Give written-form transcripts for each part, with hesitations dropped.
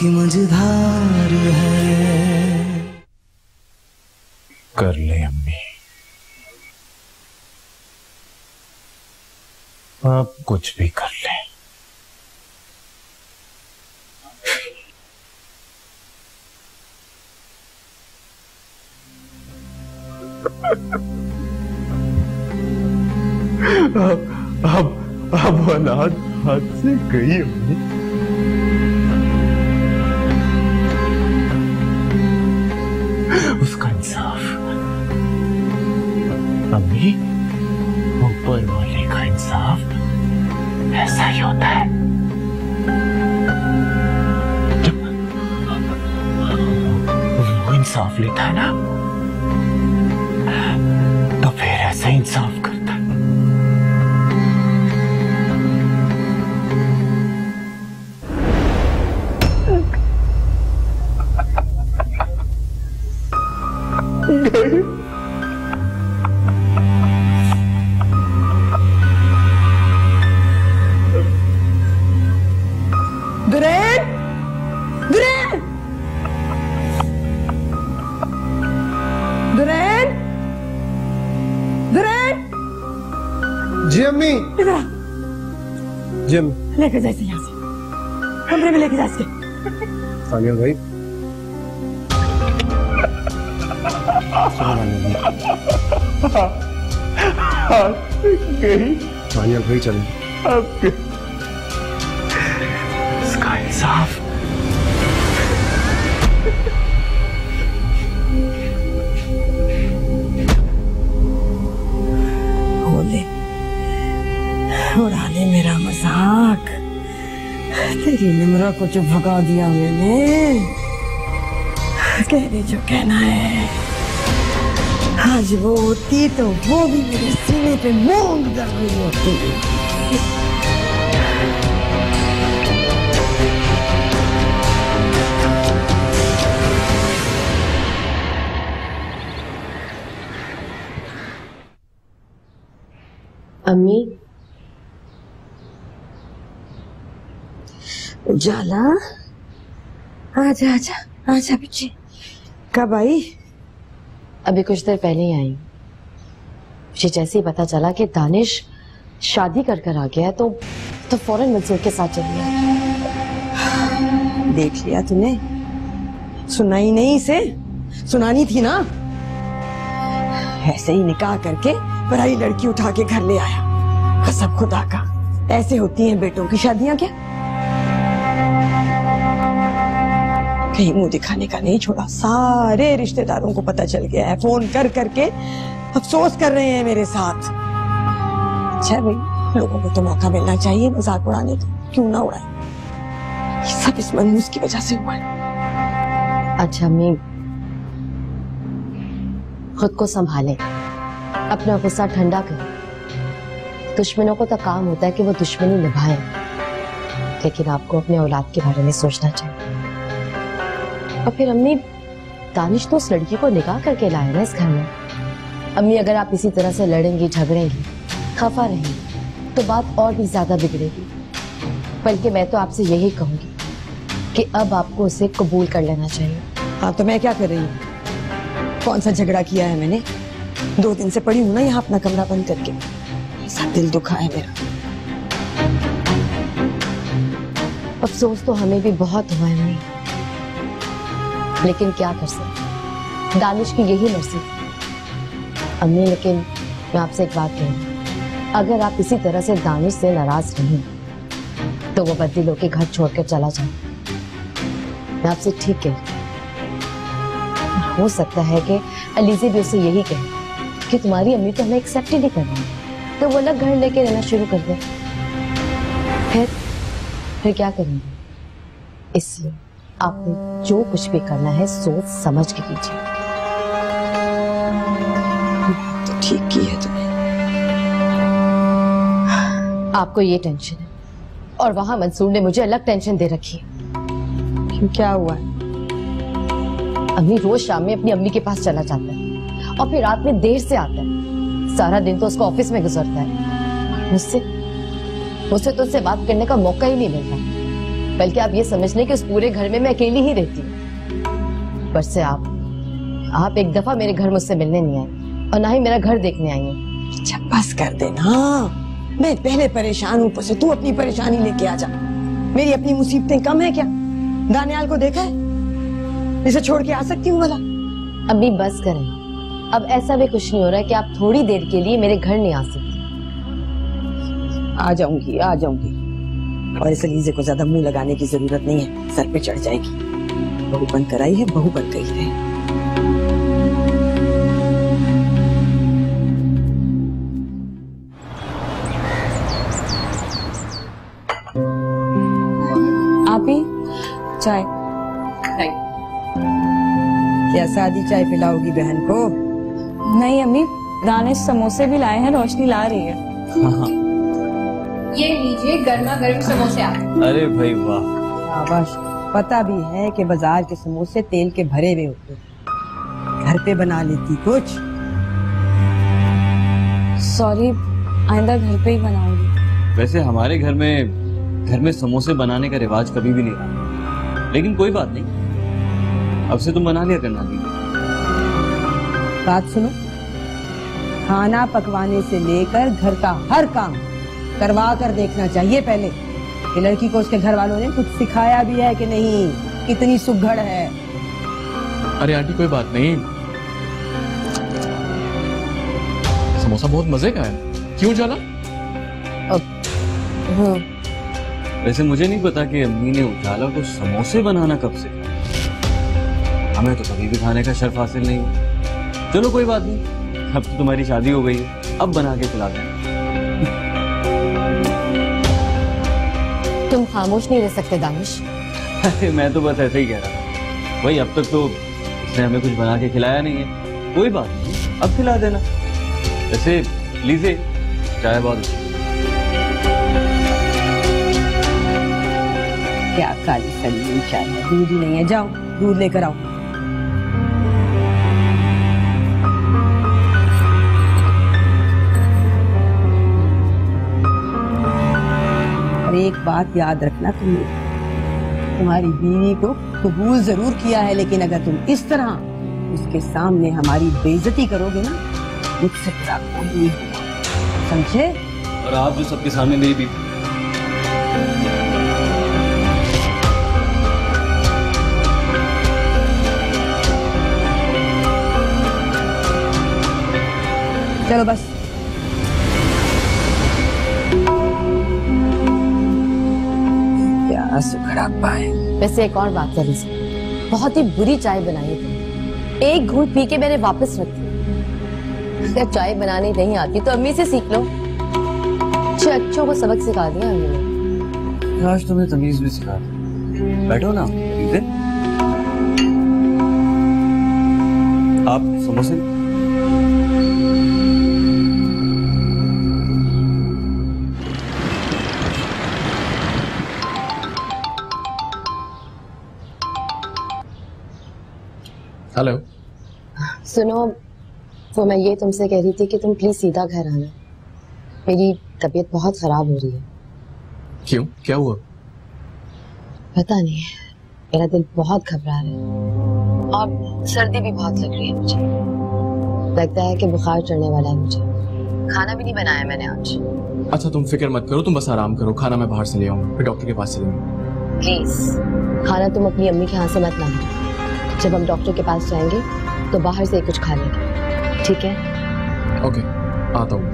की मझधार है। कर ले अम्मी, आप कुछ भी कर ले। अब औलाद हाथ से गई अम्मी। उसका इंसाफ अम्मी, ऊपर वाले का इंसाफ ऐसा ही होता है। जब वो इंसाफ लेता है ना, तो फिर ऐसा इंसाफ करता है। जी अम्मी। इधर जी अम्मी। लेके जाए यहाँ से, कमरे में लेके जा इसके। सानिया भाई, सानिया भाई चले। इसका इंसाफ उड़ा ले मेरा मजाक। तेरी निमरा को चुप भगा दिया मैंने। कह दे जो कहना है। आज वो होती तो वो भी मेरे सीने पे मूंग दल रही होती। अम्मी, उजाला, आजा आजा आजा बच्ची। कब आई? अभी कुछ देर पहले ही आई। मुझे जैसे ही पता चला कि दानिश शादी कर कर आ गया है तो फौरन मंसूर के साथ चली गया। देख लिया तूने? सुना ही नहीं इसे? सुनानी थी ना। ऐसे ही निकाह करके पराई लड़की उठा के घर ले आया। कसम खुदा का, ऐसे होती हैं बेटों की शादियां क्या? कहीं मुंह दिखाने का नहीं छोड़ा। सारे रिश्तेदारों को पता चल गया है। फोन कर करके अफसोस कर रहे हैं मेरे साथ। अच्छा भाई, लोगों को तो मौका मिलना चाहिए मजाक उड़ाने का, क्यों ना उड़ाए? ये सब इस मनहूस की वजह से हुआ है। अच्छा अम्मी, खुद को संभाले, अपना गुस्सा ठंडा करें। दुश्मनों को तो काम होता है कि वो दुश्मनी निभाएं, लेकिन आपको अपने औलाद के बारे में सोचना चाहिए। और फिर अम्मी, दानिश तो उस लड़की को निकाह करके लाए ना इस घर में। अम्मी, अगर आप इसी तरह से लड़ेंगी, झगड़ेंगी, खफा रहेंगी, तो बात और भी ज्यादा बिगड़ेगी। बल्कि मैं तो आपसे यही कहूंगी कि अब आपको उसे कबूल कर लेना चाहिए। हाँ, तो मैं क्या कर रही हूँ? कौन सा झगड़ा किया है मैंने? 2 दिन से पड़ी हूँ ना यहाँ अपना कमरा बंद करके। सब दिल दुखा है मेरा। अफसोस तो हमें भी बहुत हुआ है अम्मी, लेकिन क्या कर सकते, दानिश की यही मर्जी अम्मी। लेकिन मैं आपसे एक बात कहूँ, अगर आप इसी तरह से दानिश से नाराज रहीं तो वो बददिलों के घर छोड़कर चला जाए। मैं आपसे ठीक कह रही हूँ। हो सकता है कि अलीज़ी भी उसे यही कहे कि तुम्हारी अम्मी तो हमें एक्सेप्ट ही नहीं कर रही, तो वो अलग घर लेके रहना शुरू कर दे। फिर क्या करेंगे? इसलिए आपको जो कुछ भी करना है सोच समझ के कीजिए। तो ठीक की है तुमने। आपको ये टेंशन है और वहां मंसूर ने मुझे अलग टेंशन दे रखी है। क्यों, क्या हुआ है? अम्मी रोज शाम में अपनी अम्मी के पास चला जाता है और फिर रात में देर से आता है। सारा दिन तो उसको ऑफिस में गुजरता है। मुझसे तो उससे बात करने का मौका ही नहीं मिलता। बल्कि आप ये समझ लें कि उस पूरे घर में मैं अकेली ही रहती हूँ। पर से आप एक दफा मेरे घर मुझसे मिलने नहीं आए और ना ही मेरा घर देखने आई हैं। अच्छा बस कर देना, मैं पहले परेशान हूँ, ऊपर से तू अपनी परेशानी लेके आ जा। मेरी अपनी मुसीबतें कम है क्या? दानियाल को देखा है, इसे छोड़ के आ सकती हूँ भला? अभी बस करें, अब ऐसा भी कुछ नहीं हो रहा है कि आप थोड़ी देर के लिए मेरे घर नहीं आ सकती। आ जाऊंगी आ जाऊंगी, और इस लीजे को ज्यादा मुंह लगाने की जरूरत नहीं है, सर पे चढ़ जाएगी। बहू बन कर आई है, बहू बन गई है। आप ही चाय? क्या सादी चाय पिलाओगी बहन को? नहीं अम्मी, दानिश समोसे भी लाए हैं, रोशनी ला रही है। हाँ। ये लीजिए गर्मा गर्म समोसे आ गए। अरे भाई वाह। शाबाश, पता भी है कि बाजार के समोसे तेल के भरे हुए होते, घर पे बना लेती कुछ। सॉरी, आइंदा घर पे ही बनाऊंगी। वैसे हमारे घर में समोसे बनाने का रिवाज कभी भी नहीं रहा, लेकिन कोई बात नहीं, अब से तुम बना लिया करना। बात सुनो, खाना पकवाने से लेकर घर का हर काम करवा कर देखना चाहिए पहले कि लड़की को उसके घर वालों ने कुछ सिखाया भी है कि नहीं, कितनी सुघड़ है। अरे आंटी कोई बात नहीं, समोसा बहुत मजे का है, क्यों जाला? वैसे मुझे नहीं पता कि अम्मी ने उजाला को समोसे बनाना कब से, हमें तो कभी भी खाने का शर्फ हासिल नहीं हुआ। चलो कोई बात नहीं, अब तो तुम्हारी शादी हो गई है, अब बना के खिला देना। तुम खामोश नहीं रह सकते दानिश। अरे मैं तो बस ऐसे ही कह रहा था भाई, अब तक तो इसने हमें कुछ बना के खिलाया नहीं है, कोई बात नहीं अब खिला देना। वैसे लीजिए चाय, बहुत अच्छी। क्या काली सड़ी हुई चाय है, दूध ही नहीं है, जाओ दूध लेकर आओ। और एक बात याद रखना, तुमने तुम्हारी बीवी को कबूल जरूर किया है, लेकिन अगर तुम इस तरह उसके सामने हमारी बेइज्जती करोगे ना, मुझसे बुरा कोई नहीं होगा, समझे? और आप जो सबके सामने मेरी बीवी। चलो बस। क्या सुखड़ा पाए। वैसे एक और बात कर लीजिए, बहुत ही बुरी चाय बनाई थी, एक घूंट पी के मैंने वापस रख दी। अगर चाय बनानी नहीं आती तो अम्मी से सीख लो, अच्छों को सबक सिखा दिया अम्मी ने। आज तुम्हें तमीज भी सिखा दी। बैठो ना, आप समोसे। हेलो। सुनो, वो मैं ये तुमसे कह रही थी कि तुम प्लीज सीधा घर आना, मेरी तबीयत बहुत खराब हो रही है। क्यों, क्या हुआ? पता नहीं, मेरा दिल बहुत घबरा रहा है और सर्दी भी बहुत लग रही है मुझे, लगता है कि बुखार चढ़ने वाला है मुझे। खाना भी नहीं बनाया मैंने आज। अच्छा तुम फिक्र मत करो, तुम बस आराम करो, खाना मैं बाहर से ले आऊँ, फिर डॉक्टर के पास चलेंगे। प्लीज खाना तुम अपनी अम्मी के हाथ से मत लाना, जब हम डॉक्टर के पास जाएंगे तो बाहर से कुछ खा लेंगे, ठीक है? ओके, आता हूँ।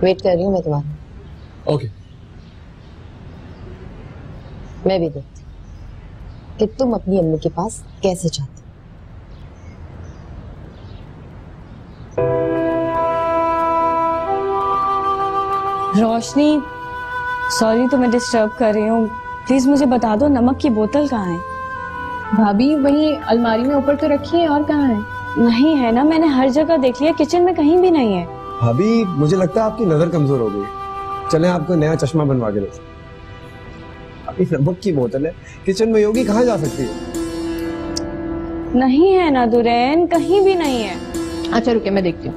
वेट कर रही हूँ मैं तुम्हारा। ओके। मैं भी देखती कि तुम अपनी अम्मी के पास कैसे जाते। रोशनी, सॉरी तुम्हें डिस्टर्ब कर रही हूँ, प्लीज मुझे बता दो नमक की बोतल कहाँ है? भाभी वही अलमारी में ऊपर तो रखी है, और कहाँ है? नहीं है ना, मैंने हर जगह देख लिया, किचन में कहीं भी नहीं है। भाभी मुझे लगता है आपकी नजर कमजोर हो गई, चलें आपको नया चश्मा बनवा के देते। अभी नमक की बोतल है, किचन में होगी, कहाँ जा सकती है? नहीं है ना दुरैन, कहीं भी नहीं है। अच्छा रुके, मैं देखती हूँ।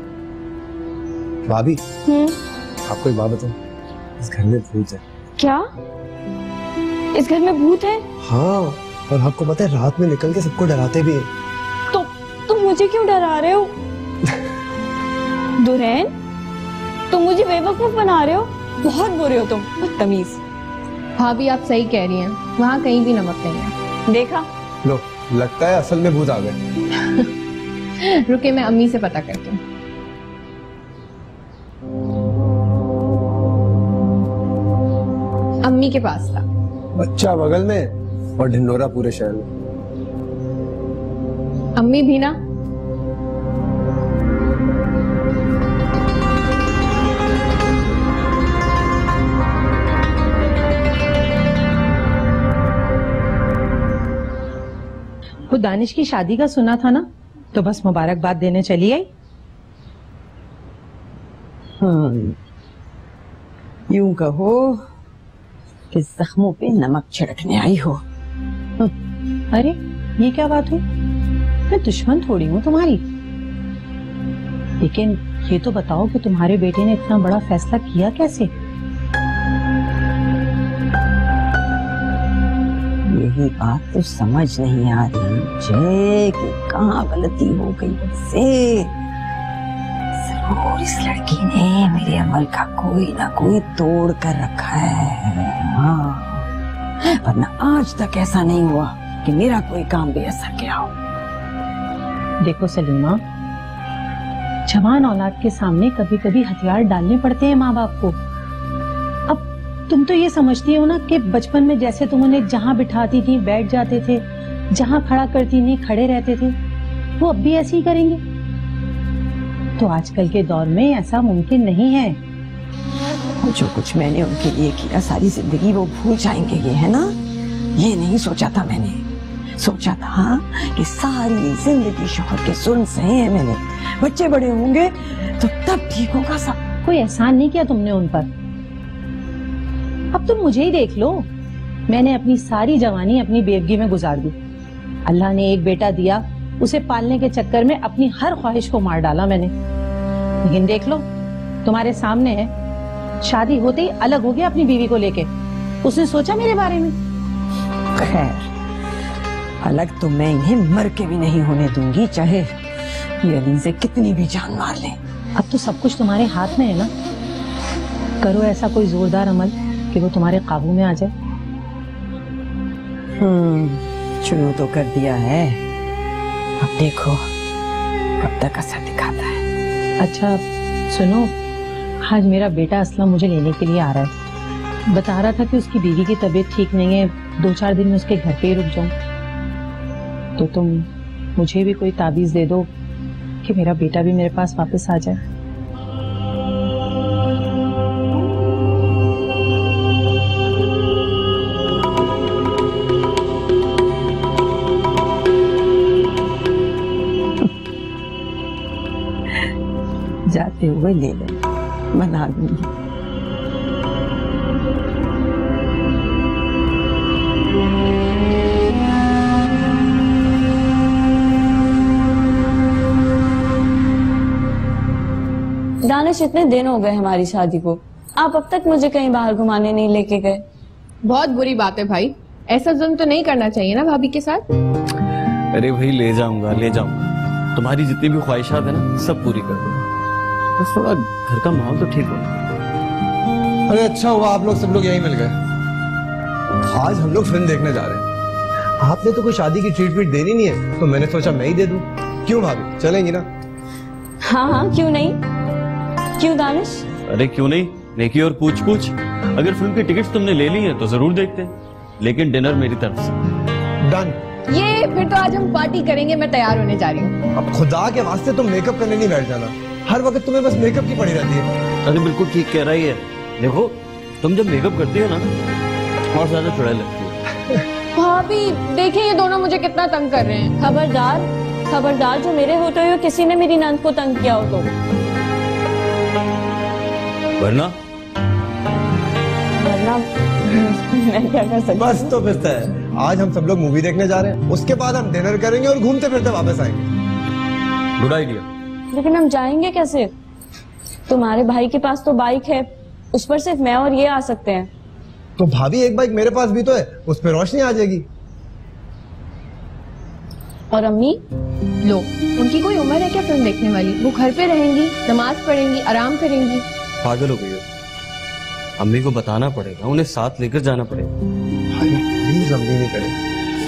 भाभी आपको एक बात बताऊं, इस घर में भूत है। क्या? इस घर में भूत है? हाँ, और आपको पता है रात में निकल के सबको डराते भी हैं। तो तुम मुझे क्यों डरा रहे हो? दुरैन, तुम मुझे बेवकूफ बना रहे हो। बहुत बुरे हो तुम, बदतमीज। भाभी आप सही कह रही हैं, वहाँ कहीं भी नमक नहीं है। देखा? लो, लगता है असल में भूत आ गए। रुके, मैं अम्मी से पता करती हूँ। अम्मी के पास था। बच्चा बगल में और ढिंडोरा पूरे शहर में। अम्मी भी ना। वो दानिश की शादी का सुना था ना, तो बस मुबारकबाद देने चली आई। यूं कहो कि जख्मों पे नमक छिड़कने आई हो। अरे ये क्या बात हुई? मैं दुश्मन थोड़ी हूँ तुम्हारी, लेकिन ये तो बताओ कि तुम्हारे बेटे ने इतना बड़ा फैसला किया कैसे? यही बात तो समझ नहीं आ रही मुझे कि कहाँ गलती हो गई मुझसे। जरूर इस लड़की ने मेरे अमल का कोई ना कोई तोड़ कर रखा है। हाँ, वरना आज तक ऐसा नहीं हुआ कि मेरा कोई काम बेअसर गया हो। देखो सलीमा, जवान औलाद के सामने कभी कभी हथियार डालने पड़ते हैं माँ बाप को। अब तुम तो ये समझती हो ना कि बचपन में जैसे तुम उन्हें जहाँ बिठाती थी बैठ जाते थे, जहाँ खड़ा करती थी खड़े रहते थे, वो अब भी ऐसे ही करेंगे? तो आजकल के दौर में ऐसा मुमकिन नहीं है। जो कुछ मैंने उनके लिए किया सारी जिंदगी वो भूल जाएंगे, ये है ना? ये नहीं सोचा था मैंने। सोचा था कि सारी जिंदगी शोहर के जुल्म सहे हैं मैंने, बच्चे बड़े होंगे तो तब ठीक होगा सब। कोई एहसान नहीं किया तुमने उन पर। अब तुम मुझे ही देख लो, मैंने अपनी सारी जवानी अपनी बेवगी में गुजार दी। अल्लाह ने एक बेटा दिया, उसे पालने के चक्कर में अपनी हर ख्वाहिश को मार डाला मैंने। लेकिन देख लो, तुम्हारे सामने है, शादी होते ही अलग हो गया अपनी बीवी को लेके। उसने सोचा मेरे बारे में? खैर, अलग तो मैं इन्हें मर के भी नहीं होने दूंगी, चाहे ये अलीज़े कितनी भी जान मार ले। अब तो सब कुछ तुम्हारे हाथ में है ना, करो ऐसा कोई जोरदार अमल कि वो तुम्हारे काबू में आ जाए। शुरू तो कर दिया है, अब देखो कब तक असर दिखाता है। अच्छा सुनो, आज मेरा बेटा असलम मुझे लेने के लिए आ रहा है। बता रहा था कि उसकी बीवी की तबीयत ठीक नहीं है, 2-4 दिन में उसके घर पे ही रुक जाऊं। तो तुम मुझे भी कोई ताबीज दे दो कि मेरा बेटा भी मेरे पास वापस आ जाए। जाते हुए ले ले, मना दूंगी। दानिश, इतने दिन हो गए हमारी शादी को, आप अब तक मुझे कहीं बाहर घुमाने नहीं लेके गए। बहुत बुरी बात है भाई, ऐसा जुल्म तो नहीं करना चाहिए ना भाभी के साथ। अरे भाई ले जाऊंगा, तुम्हारी जितनी भी ख्वाहिशात है ना सब पूरी कर दूंगा, बस थोड़ा घर का माहौल तो ठीक हो। अरे अच्छा हुआ आप लोग सब लोग यहीं मिल गए। आज हम लोग फिल्म देखने जा रहे हैं। आपने तो कोई शादी की ट्रीट वीट देनी नहीं है, तो मैंने सोचा मैं ही दे दूं। क्यों भाभी, चलेंगी ना? हाँ हाँ, क्यों नहीं। क्यों दानिश? अरे क्यों नहीं, नेकी और पूछ पूछ। अगर फिल्म की टिकट्स तुमने ले ली है तो जरूर देखते हैं, लेकिन डिनर मेरी तरफ से। डन। ये फिर तो आज हम पार्टी करेंगे, मैं तैयार होने जा रही हूँ। अब खुदा के वास्ते तुम मेकअप करने नहीं बैठ जाना, हर वक्त तुम्हें बस मेकअप की पड़ी रहती है। अरे बिल्कुल ठीक कह रही है। देखो तुम जब मेकअप करती हो ना और ज्यादा चुड़ैल लगती है। भाभी देखिए ये दोनों मुझे कितना तंग कर रहे हैं। खबरदार खबरदार, जो मेरे होते हुए किसी ने मेरी नंद को तंग किया हो तो। वरना मैं क्या कर सकती? बस तो फिर है, आज हम सब लोग मूवी देखने जा रहे हैं, उसके बाद हम डिनर करेंगे और घूमते फिरते वापस आएंगे। Good idea. लेकिन हम जाएंगे कैसे? तुम्हारे भाई के पास तो बाइक है, उस पर सिर्फ मैं और ये आ सकते हैं। तो भाभी एक बाइक मेरे पास भी तो है, उस पर रोशनी आ जाएगी। और अम्मी लो, उनकी कोई उम्र है क्या फिल्म देखने वाली? वो घर पे रहेंगी, नमाज पढ़ेंगी, आराम करेंगी। पागल हो गई हो, अम्मी को बताना पड़ेगा, उन्हें साथ लेकर जाना पड़ेगा। भाई प्लीज अम्मी नहीं करे,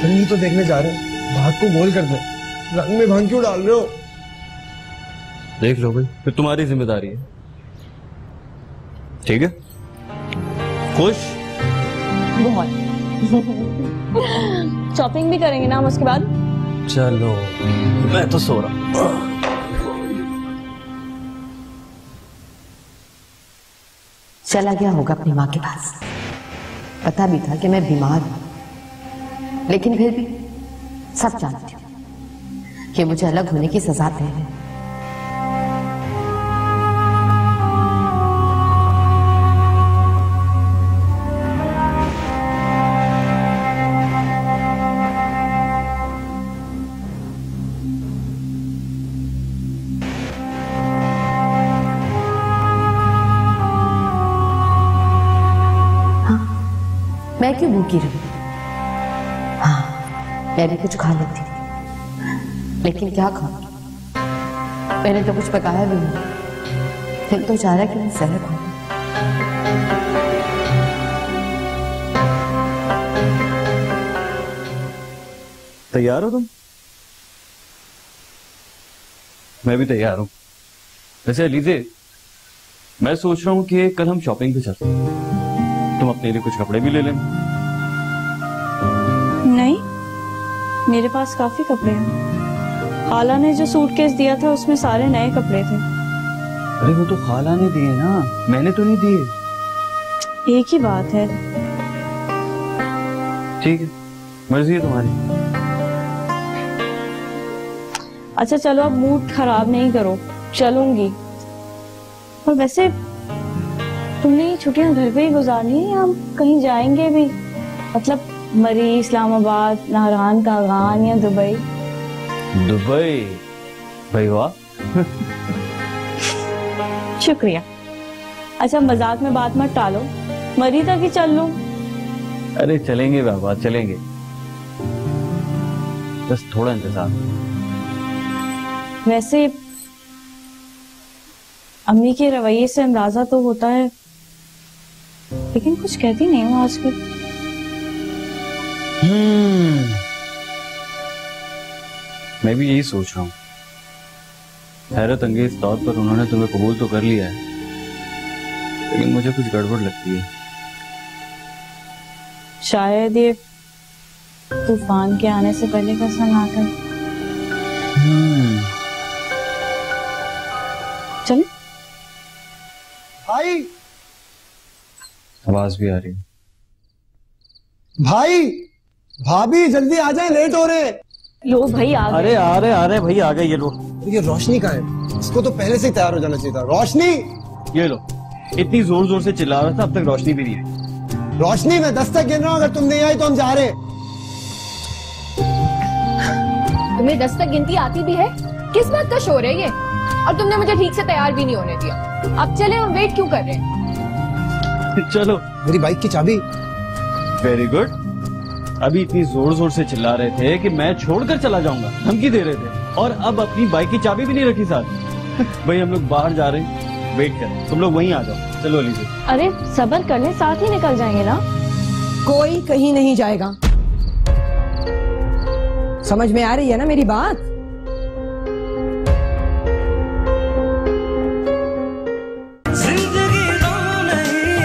फिल्म ही तो देखने जा रहे हैं, भाग को गोल कर दे, रंग में भंग क्यों डाल रहे हो? देख लो भाई, फिर तुम्हारी जिम्मेदारी है, ठीक है? खुश? बहुत। शॉपिंग भी करेंगे ना हम उसके बाद? चलो, मैं तो सो रहा हूँ। चला गया होगा अपनी माँ के पास। पता भी था कि मैं बीमार हूं, लेकिन फिर भी सब जानती हूँ कि मुझे अलग होने की सजा दे रहे हैं। मैं क्यों भूखी रहूं? हाँ, मैं भी कुछ खा लेती हूँ, लेकिन क्या खाऊं? मैंने तो कुछ पकाया भी नहीं। दिल तो चाह रहा है कि मैं जहर खाऊं। तैयार हो तुम? मैं भी तैयार हूं। वैसे अलीज़े, मैं सोच रहा हूं कि कल हम शॉपिंग पे चलते हैं, तुम अपने लिए कुछ कपड़े भी ले लेना। नहीं, मेरे पास काफी कपड़े हैं। खाला ने जो सूटकेस दिया था उसमें सारे नए कपड़े थे। अरे वो तो खाला ने दिए ना, मैंने तो नहीं दिए। एक ही बात है। ठीक है, मर्जी है तुम्हारी। अच्छा चलो, अब मूड खराब नहीं करो, चलूंगी। और वैसे तुमने ये छुट्टियां घर पे ही गुजारनी है या हम कहीं जाएंगे भी? मतलब मरी, इस्लामाबाद, नाहरान, कागान या दुबई? दुबई? भाई वाह। शुक्रिया। अच्छा मजाक में बात मत टालो, मरी तक ही चल लूं। अरे चलेंगे बाबा, चलेंगे, बस थोड़ा इंतजार। वैसे अम्मी के रवैये से अंदाजा तो होता है, लेकिन कुछ कहती नहीं हूँ आजकल। मैं भी यही सोच रहा हूँ। हैरत अंगेज तौर पर उन्होंने तुम्हें कबूल तो कर लिया है, लेकिन मुझे कुछ गड़बड़ लगती है। शायद ये तूफान के आने से पहले का सन्नाटा। चल भाई, आवाज भी आ रही है। भाई, भाभी जल्दी आ जाए, लेट हो रहे हैं। लो भाई आ गए। अरे आ रहे भाई, आ गए। ये लो। ये रोशनी कहाँ है? इसको तो पहले से ही तैयार हो जाना चाहिए था। रोशनी, ये लो। इतनी जोर जोर से चिल्ला रहा था, अब तक रोशनी भी नहीं आई। रोशनी, मैं 10 तक गिन रहा हूँ, अगर तुम नहीं आई तो हम जा रहे हैं। तुम्हें 10 तक गिनती आती भी है? किस बात का शोर है ये? और तुमने मुझे ठीक से तैयार भी नहीं होने दिया। अब चले, और वेट क्यों कर रहे हैं? चलो। मेरी बाइक की चाबी। Very good. अभी इतनी जोर जोर से चिल्ला रहे थे कि मैं छोड़कर चला जाऊंगा, धमकी दे रहे थे, और अब अपनी बाइक की चाबी भी नहीं रखी साथ। भाई हम लोग बाहर जा रहे हैं, वेट कर, तुम लोग वहीं आ जाओ। चलो अलीज़े। अरे सब्र कर ले, साथ ही निकल जाएंगे ना। कोई कहीं नहीं जाएगा, समझ में आ रही है ना मेरी बात? जिंदगी दो नहीं,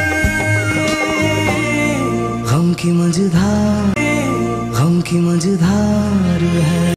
हम की मझधार, हम की मझधार।